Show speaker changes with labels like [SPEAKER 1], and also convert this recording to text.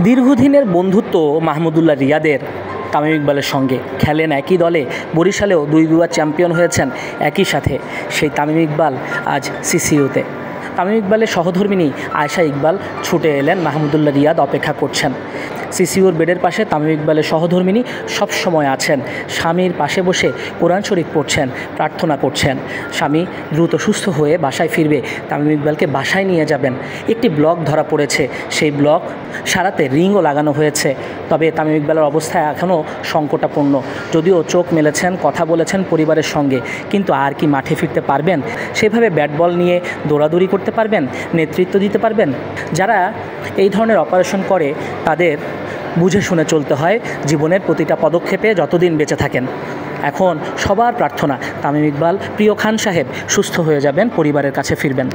[SPEAKER 1] দীর্ঘদিনের বন্ধুত্ব মাহমুদুল্লাহ রিয়াদের তামিম ইকবালের সঙ্গে। খেলেন একই দলে, বরিশালেও দুইবার চ্যাম্পিয়ন হয়েছেন একই সাথে। সেই তামিম ইকবাল আজ সিসিউতে। তামিম ইকবালের সহধর্মিণী আয়েশা ইকবাল ছুটে এলেন, মাহমুদুল্লাহ রিয়াদ অপেক্ষা করছেন। সিসিউর বেডের পাশে তামিম ইকবালের সহধর্মিণী সবসময় আছেন। স্বামীর পাশে বসে কোরআন শরীফ পড়ছেন, প্রার্থনা করছেন। স্বামী দ্রুত সুস্থ হয়ে বাসায় ফিরবে, তামিম ইকবালকে বাসায় নিয়ে যাবেন। একটি ব্লক ধরা পড়েছে, সেই ব্লক সারাতে রিংও লাগানো হয়েছে। তবে তামিম ইকবালের অবস্থা এখনও সংকটাপন্ন। যদিও চোখ মেলেছেন, কথা বলেছেন পরিবারের সঙ্গে, কিন্তু আর কি মাঠে ফিরতে পারবেন? সেভাবে ব্যাট বল নিয়ে দৌড়াদৌড়ি করতে পারবেন? নেতৃত্ব দিতে পারবেন? যারা এই ধরনের অপারেশন করে তাদের বুঝে শুনে চলতে হয় জীবনের প্রতিটা পদক্ষেপে যতদিন বেঁচে থাকেন। এখন সবার প্রার্থনা তামিম ইকবাল, প্রিয় খান সাহেব সুস্থ হয়ে যাবেন, পরিবারের কাছে ফিরবেন।